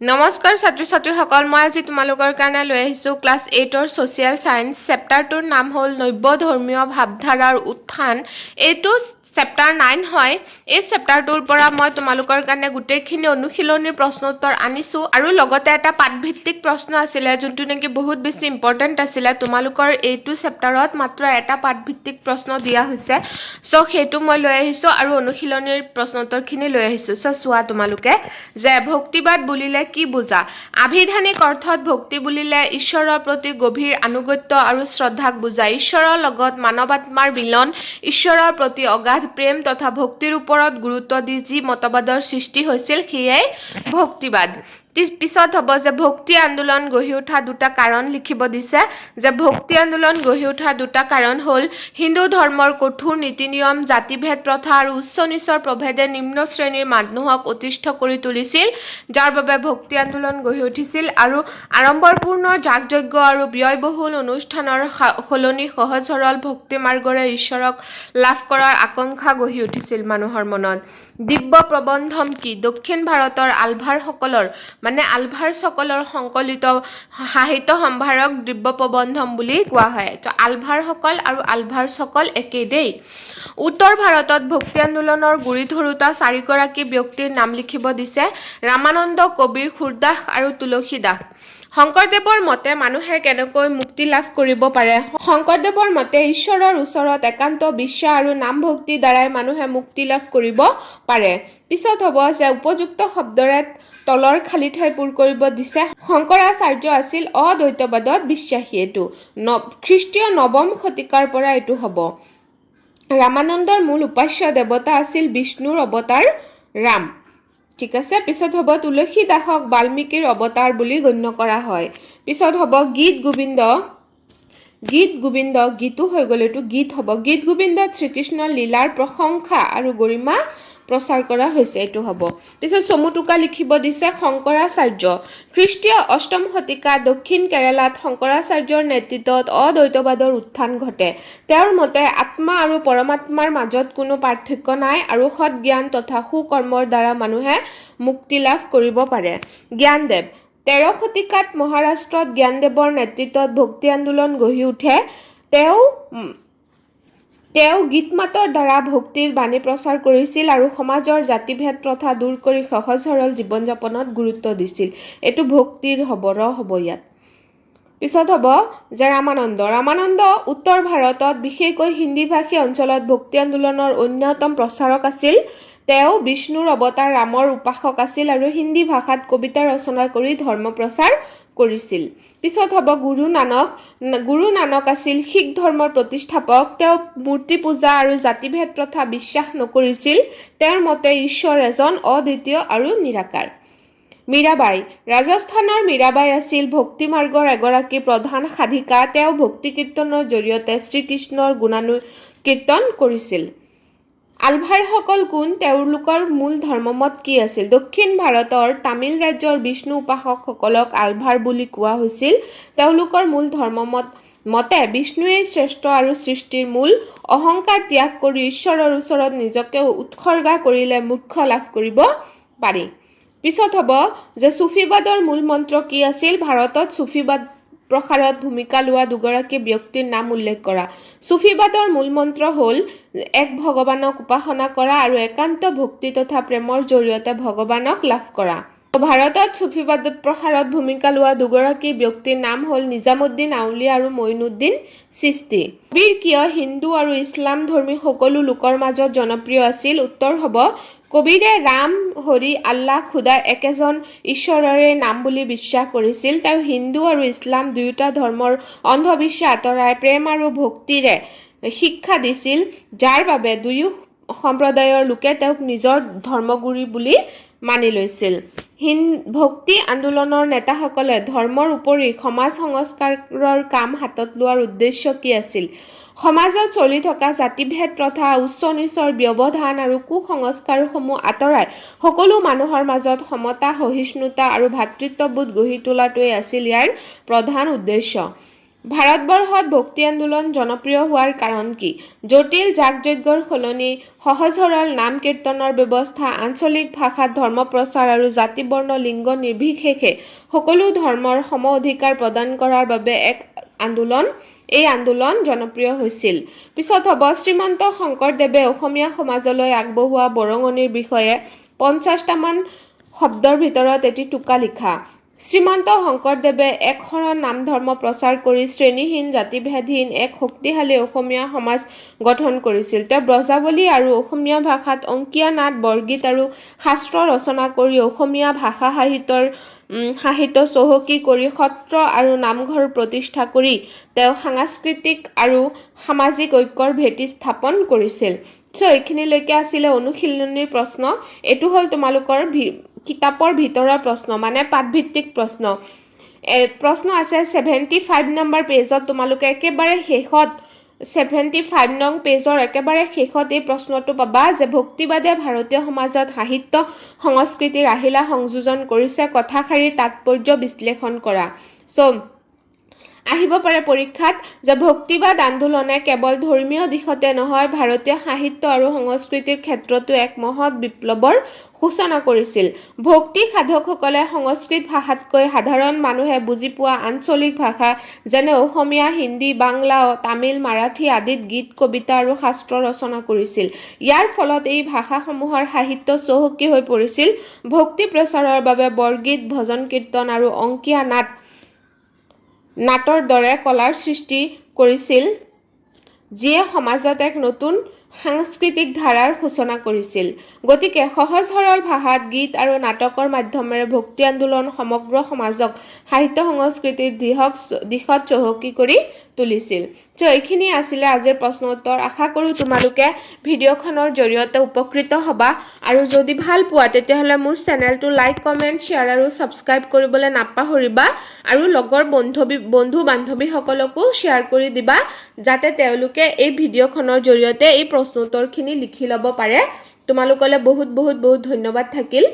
নমস্কাৰ ছাত্ৰ ছাত্ৰীসকল মই আজি তোমালোকৰ কাৰণে লৈ আহিছোঁ ক্লাছ 8ৰ ছ'চিয়েল সায়েন্স চেপ্টাৰটোৰ নাম হ'ল নব্য ধৰ্মীয় ভাৱধাৰাৰ উত্থান এইটো চেপ্টাৰ 9 হয় এই চেপ্টাৰটোৰ পৰা মই তোমালোকৰ কাৰণে গোটেইখিনি অনুশীলনীৰ প্ৰশ্ন উত্তৰ আনিছোঁ আৰু লগতে এটা পাঠভিত্তিক প্ৰশ্ন আছিলে যোনটো নেকি বহুত বেছি ইম্পৰ্টেণ্ট আছিলে তোমালোকৰ এইটো চেপ্টাৰত মাত্ৰ এটা পাঠভিত্তিক প্ৰশ্ন দিয়া হৈছে সো সেইটো মই লৈ আহিছোঁ আৰু অনুশীলনীৰ প্ৰশ্ন উত্তৰখিনি লৈ আহিছোঁ সো চোৱা তোমালোকে যে ভক্তিবাদ বুলিলে কি বুজা আভিধানিক অৰ্থত ভক্তি বুলিলে ঈশ্বৰৰ প্ৰতি গভীৰ আনুগত্য আৰু শ্ৰদ্ধাক বুজায় ঈশ্বৰৰ লগত মানৱ আত্মাৰ মিলন ঈশ্বৰৰ প্ৰতি অগাধ প্ৰেম তথা ভক্তিৰ ওপৰত গুৰুত্ব দি যি মতবাদৰ সৃষ্টি হৈছিল সেয়াই ভক্তিবাদ পিছত হ'ব যে ভক্তি আন্দোলন গঢ়ি উঠা দুটা কাৰণ লিখিব দিছে যে ভক্তি আন্দোলন গঢ়ি উঠা দুটা কাৰণ হ'ল হিন্দু ধৰ্মৰ কঠোৰ নীতি নিয়ম জাতিভেদ প্ৰথা আৰু উচ্চ নিচৰ প্ৰভেদে নিম্ন শ্ৰেণীৰ মানুহক অতিষ্ঠ কৰি তুলিছিল যাৰ বাবে ভক্তি আন্দোলন গঢ়ি উঠিছিল আৰু আড়ম্বৰপূৰ্ণ যাগযজ্ঞ আৰু ব্যয়বহুল অনুষ্ঠানৰ সলনি সহজ সৰল ভক্তি মাৰ্গৰে ঈশ্বৰক লাভ কৰাৰ আকাংক্ষা গঢ়ি উঠিছিল মানুহৰ মনত দিব্য প্ৰবন্ধম কি দক্ষিণ ভাৰতৰ আলভাৰসকলৰ মানে আলভাৰসকলৰ সংকলিত সাহিত্য সম্ভাৰক দিব্য প্ৰবন্ধম বুলি কোৱা হয় তো আলভাৰসকল আৰু আলভাৰসকল একেই দেই উত্তৰ ভাৰতত ভক্তি আন্দোলনৰ গুৰি ধৰোতা চাৰিগৰাকী ব্যক্তিৰ নাম লিখিব দিছে ৰামানন্দ কবিৰ খুৰদাস আৰু তুলসী দাস শংকৰদেৱৰ মতে মানুহে কেনেকৈ মুক্তি লাভ কৰিব পাৰে শংকৰদেৱৰ মতে ঈশ্বৰৰ ওচৰত একান্ত বিশ্বাস আৰু নাম ভক্তিৰ দ্বাৰাই মানুহে মুক্তি লাভ কৰিব পাৰে পিছত হ'ব যে উপযুক্ত শব্দৰে তলৰ খালী ঠাই পূৰ কৰিব দিছে শংকৰাচাৰ্য আছিল অদ্বৈতবাদত বিশ্বাসী এইটো খ্ৰীষ্টীয় নৱম শতিকাৰ পৰা এইটো হ'ব ৰামানন্দৰ মূল উপাস্য দেৱতা আছিল বিষ্ণুৰ অৱতাৰ ৰাম ঠিক আছে পিছত হ'ব তুলসী দাসক বাল্মীকিৰ অৱতাৰ বুলি গণ্য কৰা হয় পিছত হ'ব গীত গোবিন্দ গীতো হৈ গ'ল এইটো গীত হ'ব গীত গোবিন্দত শ্ৰীকৃষ্ণৰ লীলাৰ প্ৰশংসা আৰু গৰিমা প্ৰচাৰ কৰা হৈছে এইটো হ'ব পিছত চমুটোকা লিখিব দিছে শংকৰাচাৰ্য খ্ৰীষ্টীয় অষ্টম শতিকা দক্ষিণ কেৰালাত শংকৰাচাৰ্যৰ নেতৃত্বত অদ্বৈতবাদৰ উত্থান ঘটে তেওঁৰ মতে আত্মা আৰু পৰমাত্মাৰ মাজত কোনো পাৰ্থক্য নাই আৰু সৎ জ্ঞান তথা সুকৰ্মৰ দ্বাৰা মানুহে মুক্তি লাভ কৰিব পাৰে জ্ঞানদেৱ 13 শতিকাত মহাৰাষ্ট্ৰত জ্ঞানদেৱৰ নেতৃত্বত ভক্তি আন্দোলন গঢ়ি উঠে তেওঁ গীতমাতৰ দ্বাৰা ভক্তিৰ বাণী প্ৰচাৰ কৰিছিল আৰু সমাজৰ জাতিভেদ প্ৰথা দূৰ কৰি সহজ সৰল জীৱন যাপনত গুৰুত্ব দিছিল এইটো ভক্তিৰ হ'ব ইয়াত পিছত হ'ব যে ৰামানন্দ উত্তৰ ভাৰতত বিশেষকৈ হিন্দী ভাষী অঞ্চলত ভক্তি আন্দোলনৰ অন্যতম প্ৰচাৰক আছিল তেওঁ বিষ্ণুৰ অৱতাৰ ৰামৰ উপাসক আছিল আৰু হিন্দী ভাষাত কবিতা ৰচনা কৰি ধৰ্ম প্ৰচাৰ কৰিছিল পিছত হ'ব গুৰু নানক আছিল শিখ ধৰ্মৰ প্ৰতিষ্ঠাপক তেওঁ মূৰ্তি পূজা আৰু জাতিভেদ প্ৰথা বিশ্বাস নকৰিছিল তেওঁৰ মতে ঈশ্বৰ এজন অদ্বিতীয় আৰু নিৰাকাৰ মীৰাবাই ৰাজস্থানৰ মীৰাবাই আছিল ভক্তি মাৰ্গৰ এগৰাকী প্ৰধান সাধিকা তেওঁ ভক্তি কীৰ্তনৰ জৰিয়তে শ্ৰীকৃষ্ণৰ গুণানুকীৰ্তন কৰিছিল আলভাৰসকল কোন তেওঁলোকৰ মূল ধৰ্মমত কি আছিল দক্ষিণ ভাৰতৰ তামিল ৰাজ্যৰ বিষ্ণু উপাসকসকলক আলভাৰ বুলি কোৱা হৈছিল তেওঁলোকৰ মূল ধৰ্মমতে বিষ্ণুৱেই শ্ৰেষ্ঠ আৰু সৃষ্টিৰ মূল অহংকাৰ ত্যাগ কৰি ঈশ্বৰৰ ওচৰত নিজকে উৎসৰ্গা কৰিলে মোক্ষ লাভ কৰিব পাৰি পিছত হ'ব যে সুফিবাদৰ মূল মন্ত্ৰ কি আছিল ভাৰতত সুফিবাদ প্ৰসাৰত ভূমিকা লোৱা দুগৰাকী ব্যক্তিৰ নাম উল্লেখ কৰা সুফিবাদৰ মূল মন্ত্ৰ হ'ল এক ভগৱানক উপাসনা কৰা আৰু একান্ত ভক্তি তথা প্ৰেমৰ জৰিয়তে ভগৱানক লাভ কৰা ভাৰতত সুফিবাদ প্ৰসাৰত ভূমিকা লোৱা দুগৰাকী ব্যক্তিৰ নাম হ'ল নিজামুদ্দিন আউলিয়া আৰু মঈনুদ্দিন চিস্তি কবিৰ কিয় হিন্দু আৰু ইছলাম ধৰ্মী সকলো লোকৰ মাজত জনপ্ৰিয় আছিল উত্তৰ হ'ব কবিৰে ৰাম হৰি আল্লাহ খুদা একেজন ঈশ্বৰৰে নাম বুলি বিশ্বাস কৰিছিল তেওঁ হিন্দু আৰু ইছলাম দুয়োটা ধৰ্মৰ অন্ধবিশ্বাস আঁতৰাই প্ৰেম আৰু ভক্তিৰে শিক্ষা দিছিল যাৰ বাবে দুয়ো সম্প্ৰদায়ৰ লোকে তেওঁক নিজৰ ধৰ্মগুৰু বুলি মানি লৈছিল ভক্তি আন্দোলনৰ নেতাসকলে ধৰ্মৰ উপৰি সমাজ সংস্কাৰৰ কাম হাতত লোৱাৰ উদ্দেশ্য কি আছিল সমাজত চলি থকা জাতিভেদ প্ৰথা উচ্চ নিচৰ ব্যৱধান আৰু কুসংস্কাৰসমূহ আঁতৰাই সকলো মানুহৰ মাজত সমতা সহিষ্ণুতা আৰু ভাতৃত্ববোধ গঢ়ি তোলাটোৱেই আছিল ইয়াৰ প্ৰধান উদ্দেশ্য ভাৰতবৰ্ষত ভক্তি আন্দোলন জনপ্ৰিয় হোৱাৰ কাৰণ কি? জটিল যাগ-যজ্ঞৰ সলনি সহজ সৰল নাম কীৰ্তনৰ ব্যৱস্থা, আঞ্চলিক ভাষাত ধৰ্ম প্ৰচাৰ আৰু জাতি বৰ্ণ লিংগ নিৰ্বিশেষে সকলো ধৰ্মৰ সম অধিকাৰ প্ৰদান কৰাৰ বাবে এই আন্দোলন জনপ্ৰিয় হৈছিল। পিছত হ'ব শ্ৰীমন্ত শংকৰদেৱে অসমীয়া সমাজলৈ আগবঢ়োৱা বৰঙণিৰ বিষয়ে 50টামান শব্দৰ ভিতৰত এটি টোকা লিখা। শ্ৰীমন্ত শংকৰদেৱে এক শৰণ নাম ধৰ্ম প্ৰচাৰ কৰি শ্ৰেণীহীন জাতিভেদহীন এক শক্তিশালী অসমীয়া সমাজ গঠন কৰিছিল। তেওঁ ব্ৰজাৱলী আৰু অসমীয়া ভাষাত অংকীয়া নাট বৰগীত আৰু শাস্ত্ৰ ৰচনা কৰি অসমীয়া ভাষা সাহিত্য চহকী কৰি সত্ৰ আৰু নামঘৰ প্ৰতিষ্ঠা কৰি তেওঁ সাংস্কৃতিক আৰু সামাজিক ঐক্যৰ ভেটি স্থাপন কৰিছিল। এইখিনিলৈকে আছিলে অনুশীলনীৰ প্ৰশ্ন। এইটো হ'ল তোমালোকৰ কিতাপৰ ভিতৰৰ প্ৰশ্ন, মানে পাঠভিত্তিক প্ৰশ্ন। প্ৰশ্ন আছে 75 নম্বৰ পেজত, তোমালোকে একেবাৰে শেষত 75 নং পেজৰ একেবাৰে শেষত এই প্ৰশ্নটো পাবা যে ভক্তিবাদে ভাৰতীয় সমাজত সাহিত্য সংস্কৃতিৰ আহিলা সংযোজন কৰিছে, কথাষাৰিৰ তাৎপৰ্য বিশ্লেষণ কৰা। আহিব পাৰে পৰীক্ষাত যে ভক্তিবাদ আন্দোলনে কেৱল ধৰ্মীয় দিশতে নহয়, ভাৰতীয় সাহিত্য আৰু সংস্কৃতিৰ ক্ষেত্ৰতো এক মহৎ বিপ্লৱৰ সূচনা কৰিছিল। ভক্তি সাধকসকলে সংস্কৃত ভাষাতকৈ সাধাৰণ মানুহে বুজি পোৱা আঞ্চলিক ভাষা যেনে অসমীয়া, হিন্দী, বাংলা, তামিল, মাৰাঠী আদিত গীত, কবিতা আৰু শাস্ত্ৰ ৰচনা কৰিছিল। ইয়াৰ ফলত এই ভাষাসমূহৰ সাহিত্য চহকী হৈ পৰিছিল। ভক্তি প্ৰচাৰৰ বাবে বৰগীত, ভজন কীৰ্তন আৰু অংকীয়া নাটৰ দৰে কলাৰ সৃষ্টি কৰিছিল, যিয়ে সমাজত এক নতুন সাংস্কৃতিক ধাৰাৰ সূচনা কৰিছিল। গতিকে সহজ সৰল ভাষাত গীত আৰু নাটকৰ মাধ্যমেৰে ভক্তি আন্দোলন সমগ্ৰ সমাজক সাহিত্য সংস্কৃতিৰ দিশত চহকী কৰি তুলিছিল। এইখিনি আছিলে আজিৰ প্ৰশ্ন উত্তৰ। আশা কৰোঁ তোমালোকে ভিডিঅ'খনৰ জৰিয়তে উপকৃত হ'বা, আৰু যদি ভাল পোৱা তেতিয়াহ'লে মোৰ চেনেলটো লাইক, কমেণ্ট, শ্বেয়াৰ আৰু ছাবস্ক্ৰাইব কৰিবলৈ নাপাহৰিবা, আৰু লগৰ বন্ধু বান্ধৱীসকলকো শ্বেয়াৰ কৰি দিবা, যাতে তেওঁলোকে এই ভিডিঅ'খনৰ জৰিয়তে এই প্ৰশ্ন উত্তৰখিনি লিখি ল'ব পাৰে। তোমালোকলৈ বহুত বহুত বহুত ধন্যবাদ থাকিল।